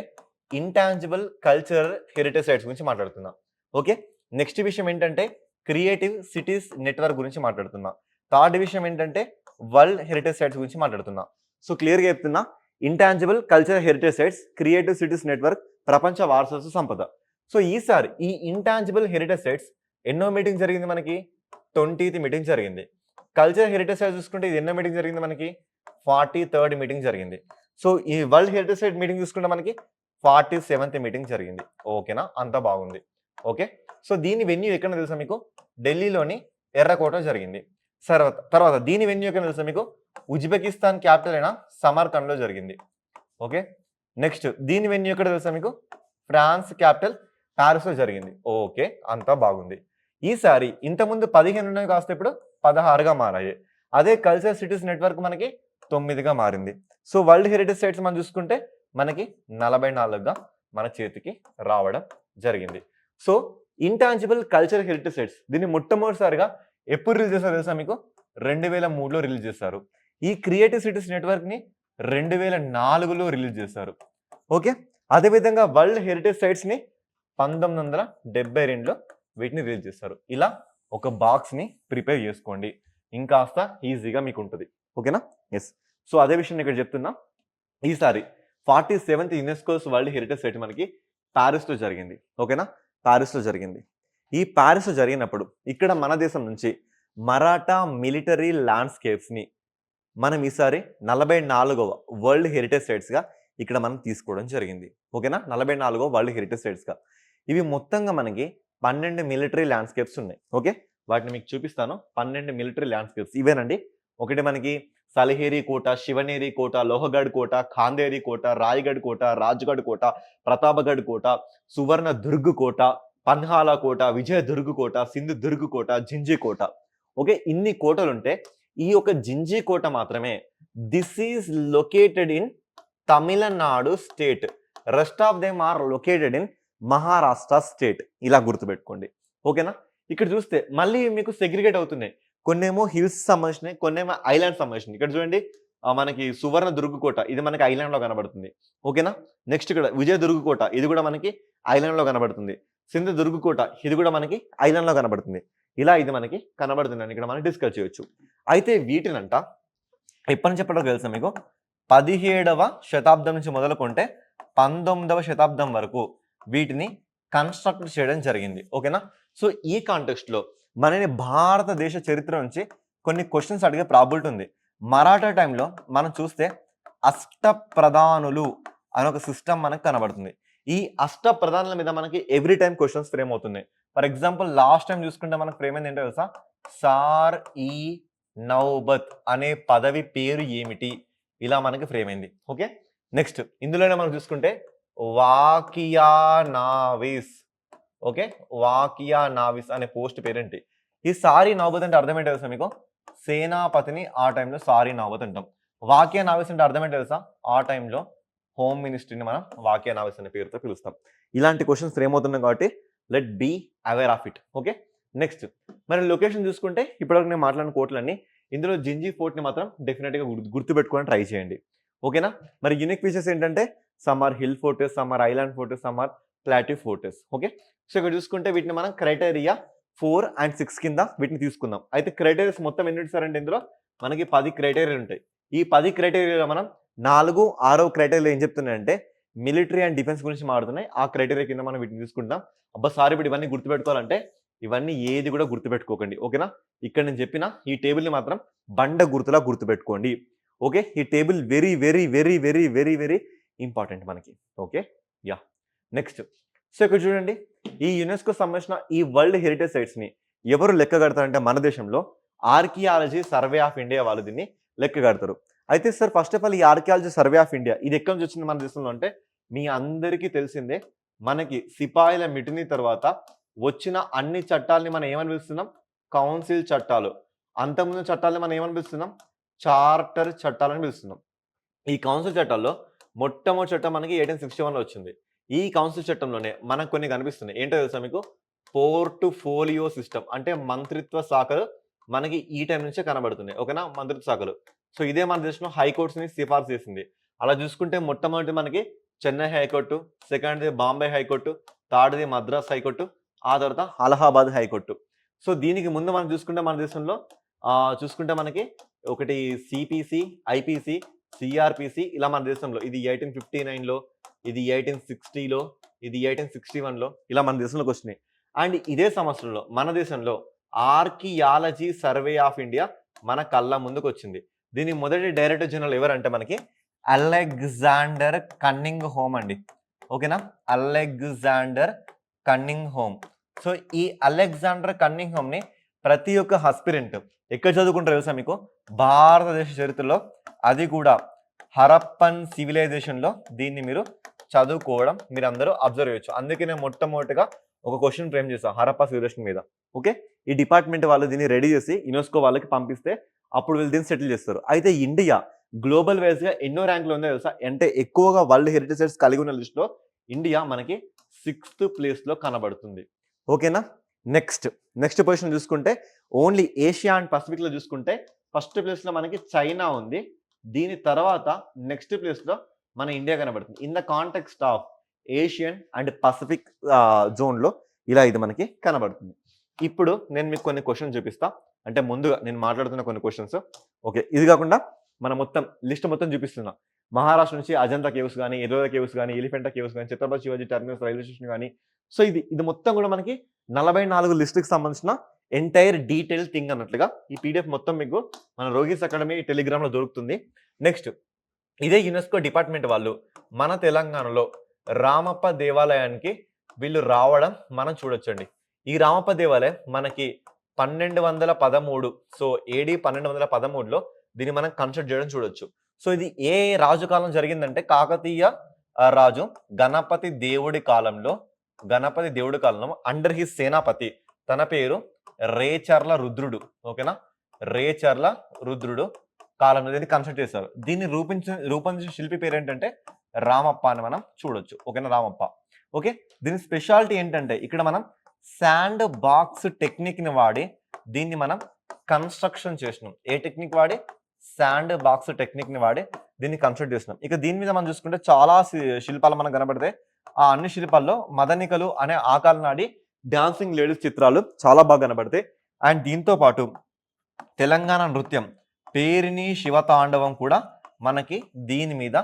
ఇంటాంజిబుల్ కల్చరల్ హెరిటేజ్ సైట్స్ గురించి మాట్లాడుతున్నా. ఓకే. నెక్స్ట్ విషయం ఏంటంటే క్రియేటివ్ సిటీస్ నెట్వర్క్ గురించి మాట్లాడుతున్నా. థర్డ్ విషయం ఏంటంటే వరల్డ్ హెరిటేజ్ సైట్స్ గురించి మాట్లాడుతున్నా. సో క్లియర్‌గా చెప్తున్నా. Intangible cultural heritage sites, creative cities network, ప్రపంచ వారసత్వ సంపద. సో ఈసారి ఈ ఇంటాంజిబుల్ హెరిటేజ్ సైట్స్ ఎన్నో మీటింగ్ జరిగింది మనకి? 20th మీటింగ్ జరిగింది. కల్చరల్ హెరిటేజ్ సైట్స్ చూసుకుంటే ఇది ఎన్నో మీటింగ్ జరిగింది మనకి? 43rd మీటింగ్ జరిగింది. సో ఈ వరల్డ్ హెరిటేజ్ సైట్ మీటింగ్ చూసుకుంటే మనకి 47th మీటింగ్ జరిగింది. ఓకేనా? అంతా బాగుంది. ఓకే. సో దీని వెన్యూ ఎక్కడ తెలుసా మీకు? ఢిల్లీలోని ఎర్రకోట జరిగింది. తర్వాత దీని వెన్యూ ఎక్కడ తెలుసా మీకు? ఉజ్బెకిస్తాన్ క్యాపిటల్ అయిన సమర్కండ్‌లో జరిగింది. ఓకే. నెక్స్ట్ దీని వెన్యూ ఎక్కడ తెలుసా మీకు? ఫ్రాన్స్ క్యాపిటల్ పారిస్‌లో జరిగింది. ఓకే. అంతా బాగుంది. ఈసారి ఇంతకుముందు 15 ఉన్నవి కాస్త ఇప్పుడు 16గా మారాయి. అదే కల్చరల్ సిటీస్ నెట్వర్క్ మనకి 9గా మారింది. సో వరల్డ్ హెరిటేజ్ సైట్స్ మనం చూసుకుంటే మనకి 44గా మన చేతికి రావడం జరిగింది. So intangible cultural heritage sites దీన్ని మొట్టమొదటిసారిగా ఎప్పుడు రిలీజ్ చేశారో తెలుసా మీకు? 2003లో రిలీజ్ చేశారు. ఈ క్రియేటివ్ సిటీస్ నెట్వర్క్‌ని 2004లో రిలీజ్ చేశారు. ఓకే. అదేవిధంగా వరల్డ్ హెరిటేజ్ సైట్స్‌ని 1972లో వీటిని రిలీజ్ చేస్తారు. ఇలా ఒక బాక్స్‌ని ప్రిపేర్ చేసుకోండి. ఇంకాస్త ఈజీగా మీకు ఉంటుంది. ఓకేనా? యెస్. సో అదే విషయం ఇక్కడ చెప్తున్నా. ఈసారి 47th UNESCO's world heritage site మనకి పారిస్‌లో జరిగింది. ఓకేనా? పారిస్‌లో జరిగింది. ఈ పారిస్‌లో జరిగినప్పుడు ఇక్కడ మన దేశం నుంచి మరాఠా మిలిటరీ ల్యాండ్స్కేప్స్‌ని మనం ఈసారి 44వ వరల్డ్ హెరిటేజ్ సైట్స్‌గా ఇక్కడ మనం తీసుకోవడం జరిగింది. ఓకేనా? 44వ వరల్డ్ హెరిటేజ్ సైట్స్‌గా. ఇవి మొత్తంగా మనకి 12 మిలిటరీ ల్యాండ్స్కేప్స్ ఉన్నాయి. ఓకే. వాటిని మీకు చూపిస్తాను. 12 మిలిటరీ ల్యాండ్స్కేప్స్ ఇవేనండి. ఒకటి మనకి సలహేరి కోట, శివనేరి కోట, లోహగఢ్ కోట, ఖాందేరి కోట, రాయగఢ్ కోట, రాజ్‌గఢ్ కోట, ప్రతాపగఢ్ కోట, సువర్ణ దుర్గ్ కోట, పన్హాలా కోట, విజయదుర్గ్ కోట, సింధుదుర్గ్ కోట, జింజి కోట. ఓకే. ఇన్ని కోటలుంటే ఈ యొక్క జింజి కోట మాత్రమే this is located in Tamil Nadu state. Rest of them are located in Maharashtra state. ఇలా గుర్తుపెట్టుకోండి. ఓకేనా? ఇక్కడ చూస్తే మళ్ళీ మీకు సెగ్రిగేట్ అవుతున్నాయి. కొన్నేమో హిల్స్ సంబంధించినవి, కొన్నేమో ఐలాండ్ సంబంధించినవి. ఇక్కడ చూడండి మనకి సువర్ణ దుర్గ్ కోట ఇది మనకి ఐలాండ్‌లో కనబడుతుంది. ఓకేనా? నెక్స్ట్ ఇక్కడ విజయదుర్గ్ కోట ఇది కూడా మనకి ఐలాండ్‌లో కనబడుతుంది. సింధుదుర్గ్ కోట ఇది కూడా మనకి ఐలాండ్‌లో కనబడుతుంది. ఇలా ఇది మనకి కనబడుతుందని ఇక్కడ మనం డిస్కస్ చేయొచ్చు. అయితే వీటినంట ఎప్పటి నుంచి ఎప్పటివరకు తెలుసా మీకు? 17వ శతాబ్దం నుంచి మొదలుకుంటే 19వ శతాబ్దం వరకు వీటిని కన్స్ట్రక్ట్ చేయడం జరిగింది. ఓకేనా? సో ఈ కాంటెక్స్ట్‌లో మనని భారతదేశ చరిత్ర నుంచి కొన్ని క్వశ్చన్స్ అడిగే ప్రాబిలిటీ ఉంది. మరాఠా టైంలో మనం చూస్తే అష్టప్రధానులు అనే ఒక సిస్టమ్ మనకు కనబడుతుంది. ఈ అష్టప్రధానుల మీద మనకి ఎవ్రీ టైం క్వశ్చన్స్ ఫ్రేమ్ అవుతున్నాయి. ఫర్ ఎగ్జాంపుల్ లాస్ట్ టైం చూసుకుంటే మనకు ఫ్రేమ్ అయింది ఏంటో తెలుసా? సార్ ఈ నౌబత్ అనే పదవి పేరు ఏమిటి? ఇలా మనకి ఫ్రేమ్ అయింది. ఓకే. నెక్స్ట్ ఇందులోనే మనం చూసుకుంటే వాకియా నావిస్. ఓకే. వాకియా నావిస్ అనే పోస్ట్ పేరేంటి? ఈ సారీ నౌబత్ అంటే అర్థం ఏంటో తెలుసా మీకు? సేనాపతిని ఆ టైంలో సారీ నౌబత్ అంటాం. వాకియా నావిస్ అంటే అర్థం ఏంటో తెలుసా? ఆ టైంలో హోమ్ మినిస్ట్రీని మనం వాకియా నావిస్ అనే పేరుతో పిలుస్తాం. ఇలాంటి క్వశ్చన్స్ ఫ్రేమ్ అవుతున్నాయి కాబట్టి let be aware of it. Okay. Next మరి లొకేషన్ చూసుకుంటే ఇప్పటివరకు నేను మాట్లాడిన కోట్లన్నీ ఇందులో జింజి ఫోర్ట్ని మాత్రం డెఫినెట్గా గుర్తుపెట్టుకొని ట్రై చేయండి. ఓకేనా? మరి యూనిక్ ఫీచర్స్ ఏంటంటే some are hill forts, some are island forts, some are plateau forts. Okay. So ఇక్కడ చూసుకుంటే వీటిని మనం క్రైటీరియా 4 and 6 కింద వీటిని తీసుకుందాం. అయితే క్రైటీరియాస్ మొత్తం ఎన్ని ఇస్తారంటే ఇందులో మనకి 10 క్రైటీరియాలు ఉంటాయి. ఈ 10 క్రైటీరియాలో మనం 4, 6వ క్రైటీరియా ఏం చెప్తున్నాయంటే మిలిటరీ అండ్ డిఫెన్స్ గురించి మాట్లాడుతున్నాయి. ఆ క్రైటీరియా కింద మనం వీటిని తీసుకుంటాం. అబ్బా సార్ ఇప్పుడు ఇవన్నీ గుర్తుపెట్టుకోవాలంటే ఇవన్నీ ఏది కూడా గుర్తుపెట్టుకోకండి. ఓకేనా? ఇక్కడ నేను చెప్పిన ఈ టేబుల్ని మాత్రం బండ గుర్తులా గుర్తుపెట్టుకోండి. ఓకే. ఈ table very very very very very very important మనకి. ఓకే. యా. నెక్స్ట్ సో ఇక్కడ చూడండి ఈ యునెస్కో సంబంధించిన ఈ వరల్డ్ హెరిటేజ్ సైట్స్ని ఎవరు లెక్క కడతారంటే మన దేశంలో ఆర్కియాలజీ సర్వే ఆఫ్ ఇండియా వాళ్ళు దీన్ని లెక్క కడతారు. అయితే సార్ ఫస్ట్ ఆఫ్ ఆల్ ఈ ఆర్కియాలజీ సర్వే ఆఫ్ ఇండియా ఇది ఎక్కడి నుంచి వచ్చింది మన దేశంలో అంటే మీ అందరికీ తెలిసిందే మనకి సిపాయిల మిటిని తర్వాత వచ్చిన అన్ని చట్టాలని మనం ఏమని పిలుస్తున్నాం? కౌన్సిల్ చట్టాలు. అంతకుముందు చట్టాలని మనం ఏమని పిలుస్తున్నాం? చార్టర్ చట్టాలని పిలుస్తున్నాం. ఈ కౌన్సిల్ చట్టాల్లో మొట్టమొదటి చట్టం మనకి 1861లో వచ్చింది. ఈ కౌన్సిల్ చట్టంలోనే మనకు కొన్ని కనిపిస్తున్నాయి. ఏంటో తెలుసా మీకు? పోర్ట్ఫోలియో సిస్టమ్ అంటే మంత్రిత్వ శాఖలు మనకి ఈ టైం నుంచే కనబడుతున్నాయి. ఓకేనా? మంత్రిత్వ శాఖలు. సో ఇదే మన దేశంలో హైకోర్ట్స్ని సిఫార్సు చేసింది. అలా చూసుకుంటే మొట్టమొదటి మనకి చెన్నై హైకోర్టు, సెకండ్ది బాంబే హైకోర్టు, థర్డ్ది మద్రాస్ హైకోర్టు, ఆ తర్వాత అలహాబాద్ హైకోర్టు. సో దీనికి ముందు మనం చూసుకుంటే మన దేశంలో చూసుకుంటే మనకి ఒకటి సిపిసి, ఐపీసీ, సిఆర్పిసి ఇలా మన దేశంలో ఇది 1859లో, ఇది 1860లో, ఇది 1861లో ఇలా మన దేశంలోకి వచ్చినాయి. అండ్ ఇదే సంవత్సరంలో మన దేశంలో ఆర్కియాలజీ సర్వే ఆఫ్ ఇండియా మన కళ్ళ ముందుకు వచ్చింది. దీని మొదటి డైరెక్టర్ జనరల్ ఎవరంటే మనకి అలెగ్జాండర్ కన్నింగ్ హోమ్ అండి. ఓకేనా? Alexander cunning home. సో ఈ అలెగ్జాండర్ కన్నింగ్ హోమ్ని ప్రతి ఒక్క హస్పిరెంట్ ఎక్కడ చదువుకుంటారో తెలుసా మీకు? భారతదేశ చరిత్రలో అది కూడా హరప్పన్ సివిలైజేషన్లో దీన్ని మీరు చదువుకోవడం మీరు అందరూ అబ్జర్వ్ చేయొచ్చు. అందుకే నేను మొట్టమొదటిగా ఒక క్వశ్చన్ ఫ్రేమ్ చేస్తాను హరప్పా సివిలైజేషన్ మీద. ఓకే, ఈ డిపార్ట్మెంట్ వాళ్ళు దీన్ని రెడీ చేసి యునెస్కో వాళ్ళకి పంపిస్తే అప్పుడు వీళ్ళు దీన్ని సెటిల్ చేస్తారు. అయితే ఇండియా గ్లోబల్ వైజ్గా ఎన్నో ర్యాంకులు ఉందో తెలుసా? అంటే ఎక్కువగా వరల్డ్ హెరిటేజ్ సైట్స్ కలిగి ఉన్న లిస్ట్లో ఇండియా మనకి 6th ప్లేస్లో కనబడుతుంది. ఓకేనా? నెక్స్ట్ పొజిషన్ చూసుకుంటే ఓన్లీ ఏషియా అండ్ పసిఫిక్లో చూసుకుంటే ఫస్ట్ ప్లేస్లో మనకి చైనా ఉంది. దీని తర్వాత నెక్స్ట్ ప్లేస్లో మన ఇండియా కనబడుతుంది. In the context of Asian and Pacific జోన్లో ఇలా ఇది మనకి కనబడుతుంది. ఇప్పుడు నేను మీకు కొన్ని క్వశ్చన్స్ చూపిస్తా. అంటే ముందుగా నేను మాట్లాడుతున్న కొన్ని క్వశ్చన్స్. ఓకే, ఇది కాకుండా మనం లిస్ట్ మొత్తం చూపిస్తున్నా. మహారాష్ట్ర నుంచి అజంతా కేవ్స్ కానీ, ఎర్రోరా కేవ్స్ కానీ, ఎలిఫెంటా కేవ్స్ కానీ, Chhatrapati Shivaji terminus railway station కానీ, సో ఇది మొత్తం కూడా మనకి 44 లిస్టుకి సంబంధించిన ఎంటైర్ డీటెయిల్ థింగ్ అన్నట్లుగా ఈ పీడిఎఫ్ మొత్తం మీకు మన రోగిస్ అకాడమీ టెలిగ్రామ్లో దొరుకుతుంది. నెక్స్ట్, ఇదే యునెస్కో డిపార్ట్మెంట్ వాళ్ళు మన తెలంగాణలో రామప్ప దేవాలయానికి వీళ్ళు రావడం మనం చూడొచ్చండి. ఈ రామప్ప దేవాలయం మనకి 1213, సో ఏడి 1213లో దీన్ని మనం కన్స్ట్రక్ట్ చేయడం చూడొచ్చు. సో ఇది ఏ రాజు కాలం జరిగిందంటే కాకతీయ రాజు గణపతి దేవుడి కాలంలో అండర్ హిస్ సేనాపతి, తన పేరు రేచర్ల రుద్రుడు. ఓకేనా? రేచర్ల రుద్రుడు కాలంలో దీన్ని కన్స్ట్రక్ట్ చేశారు. దీన్ని రూపొందించిన శిల్పి పేరు ఏంటంటే రామప్ప అని మనం చూడొచ్చు. ఓకేనా? రామప్ప. ఓకే, దీని స్పెషాలిటీ ఏంటంటే ఇక్కడ మనం శాండ్ బాక్స్ టెక్నిక్ ని వాడి దీన్ని మనం కన్స్ట్రక్షన్ చేసినాం. ఏ టెక్నిక్ వాడి? శాండ్ బాక్స్ టెక్నిక్ ని వాడి దీన్ని కన్స్ట్రక్ట్ చేసినాం. ఇక దీని మీద మనం చూసుకుంటే చాలా శిల్పాలు మనకు కనబడతాయి. ఆ అన్ని శిల్పాల్లో మదనికలు అనే ఆకాల నాడి డాన్సింగ్ లేడీస్ చిత్రాలు చాలా బాగా కనబడతాయి. అండ్ దీంతో పాటు తెలంగాణ నృత్యం పేరిణి శివతాండవం కూడా మనకి దీని మీద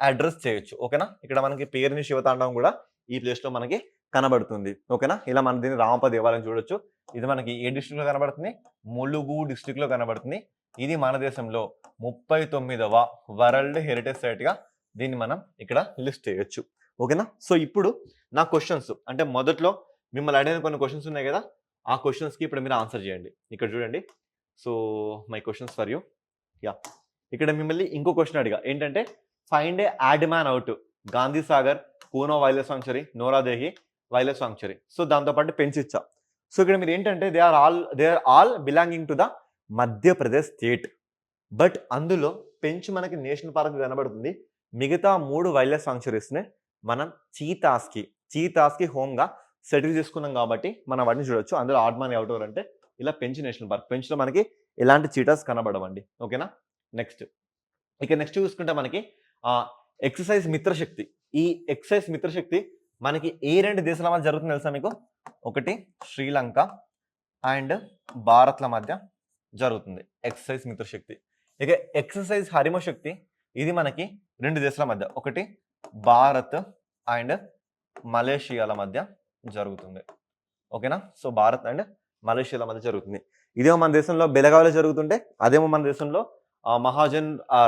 అడ్రస్ చేయొచ్చు. ఓకేనా? ఇక్కడ మనకి పేరిణి శివతాండవం కూడా ఈ ప్లేస్ లో మనకి కనబడుతుంది. ఓకేనా? ఇలా మనం దీన్ని రామప్ప దేవాలయం చూడొచ్చు. ఇది మనకి ఏ డిస్ట్రిక్ట్ లో కనబడుతుంది? ములుగు డిస్ట్రిక్ట్ లో కనబడుతుంది. ఇది మన దేశంలో 39వ వరల్డ్ హెరిటేజ్ సైట్ గా దీన్ని మనం ఇక్కడ లిస్ట్ చేయొచ్చు. ఓకేనా? సో ఇప్పుడు నా క్వశ్చన్స్ అంటే మొదట్లో మిమ్మల్ని అడిగిన కొన్ని క్వశ్చన్స్ ఉన్నాయి కదా, ఆ క్వశ్చన్స్ కి ఇప్పుడు మీరు ఆన్సర్ చేయండి. ఇక్కడ చూడండి. So my questions for you. ఇక్కడ మిమ్మల్ని ఇంకో క్వశ్చన్ అడిగా, ఏంటంటే find a odd man out Gandhi Sagar, Kuno wildlife sanctuary, Nauradehi wildlife sanctuary. So దాంతోపాటు పెంచిచ్చా. సో ఇక్కడ మీరు ఏంటంటే they are all belonging to the Madhya Pradesh state. But అందులో పెంచ్ మనకి నేషనల్ పార్క్ కనబడుతుంది. మిగతా 3 వైల్డ్ లైఫ్ సాంక్చురీస్ని మనం చీతాస్కి హోమ్గా సెటిల్ చేసుకున్నాం కాబట్టి మనం వాటిని చూడొచ్చు. అందులో ఆడ్మాన్ అవుట్డోర్ అంటే ఇలా పెంచ్ నేషనల్ పార్క్. పెంచ్లో మనకి ఎలాంటి చీటాస్ కనబడవండి. ఓకేనా? నెక్స్ట్ చూసుకుంటే మనకి ఎక్సర్సైజ్ మిత్రశక్తి. ఈ ఎక్సర్సైజ్ మిత్రశక్తి మనకి ఏ 2 దేశాల మధ్య జరుగుతుంది తెలుసా మీకు? ఒకటి శ్రీలంక అండ్ భారత్ల మధ్య జరుగుతుంది ఎక్సర్సైజ్ మిత్రశక్తి. ఇక ఎక్సర్సైజ్ హరిమశక్తి ఇది మనకి 2 దేశాల మధ్య, ఒకటి భారత్ అండ్ మలేషియాల మధ్య జరుగుతుంది. ఓకేనా? సో భారత్ అండ్ మలేషియాల మధ్య జరుగుతుంది. ఇదేమో మన దేశంలో బెలగావిలో జరుగుతుంటే అదేమో మన దేశంలో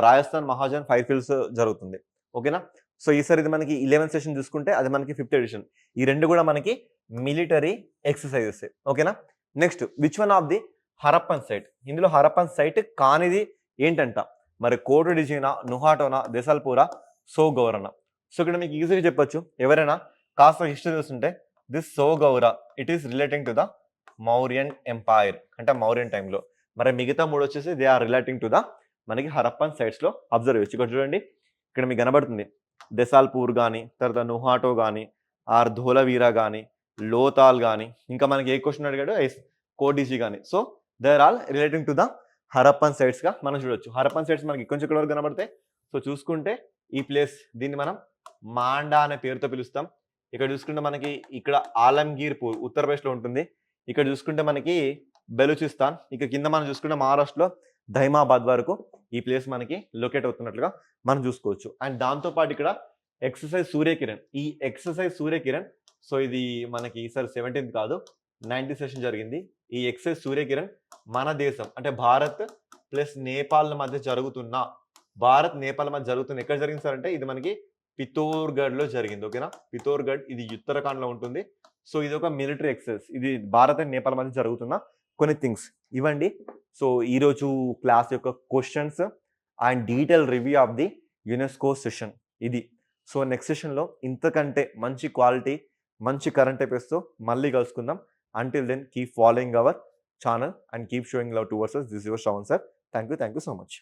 రాజస్థాన్ మహాజన్ ఫైర్ ఫీల్డ్స్ జరుగుతుంది. ఓకేనా? సో ఈసారి ఇది మనకి 11th సెషన్ చూసుకుంటే అది మనకి 5th ఎడిషన్. ఈ 2 కూడా మనకి మిలిటరీ ఎక్సర్సైజెస్. ఓకేనా? Next, which one of the Harappan site? ఇందులో హరప్పన్ సైట్ కానిది ఏంటంట? మరి కోటు డిజినా, నుహాటోనా, దెసల్పూరా, సోగౌరనా. సో ఇక్కడ మీకు ఈజీగా చెప్పొచ్చు. ఎవరైనా కాస్త హిస్టరీ చూస్తుంటే this Sohgaura it is relating to the Mauryan empire, అంటే మౌర్యన్ టైంలో. మరి మిగతా 3 వచ్చేసి they are relating to the మనకి హరప్పన్ సైట్స్ లో అబ్జర్వ్ చేయొచ్చు. ఇక్కడ చూడండి, ఇక్కడ మీకు కనబడుతుంది దెసాల్పూర్ కానీ, తర్వాత నుహాటో కానీ, ఆర్ ధోలవీరా కానీ, లోతాల్ కానీ, ఇంకా మనకి ఏ క్వశ్చన్ అడిగాడు కోడిజీ కానీ. So they are all relating to the Harappan sites గా మనం చూడొచ్చు. హరప్పన్ సైట్స్ మనకి ఇక్కడ వరకు కనబడతాయి. సో చూసుకుంటే ఈ ప్లేస్ దీన్ని మనం మాండా అనే పేరుతో పిలుస్తాం. ఇక్కడ చూసుకుంటే మనకి ఇక్కడ ఆలంగీర్పూర్ ఉత్తరప్రదేశ్లో ఉంటుంది. ఇక్కడ చూసుకుంటే మనకి బెలూచిస్తాన్, ఇక కింద మనం చూసుకుంటే మహారాష్ట్రలో ధైమాబాద్ వరకు ఈ ప్లేస్ మనకి లొకేట్ అవుతున్నట్లుగా మనం చూసుకోవచ్చు. అండ్ దాంతోపాటు ఇక్కడ ఎక్సర్సైజ్ సూర్యకిరణ్. ఈ ఎక్సర్సైజ్ సూర్యకిరణ్, సో ఇది మనకి ఈసారి 17th కాదు 90th సెషన్ జరిగింది. ఈ ఎక్సర్సైజ్ సూర్యకిరణ్ మన దేశం అంటే భారత్ ప్లస్ నేపాల్ మధ్య జరుగుతున్న ఎక్కడ జరిగింది సార్ అంటే ఇది మనకి పితోర్గఢ్ లో జరిగింది. ఓకేనా? పితోర్గఢ్ ఇది ఉత్తరాఖండ్ లో ఉంటుంది. సో ఇది ఒక మిలిటరీ ఎక్సర్సైజ్. ఇది భారత్ అండ్ నేపాల్ మధ్య జరుగుతున్న కొన్ని థింగ్స్ ఇవ్వండి. సో ఈరోజు క్లాస్ యొక్క questions and detail review of the UNESCO session ఇది. సో నెక్స్ట్ సెషన్‌లో ఇంతకంటే మంచి క్వాలిటీ, మంచి కరెంట్ అఫైర్స్‌తో మళ్ళీ కలుసుకుందాం. Until then keep following our channel and keep showing love towards us. This your Shravan sir. Thank you so much.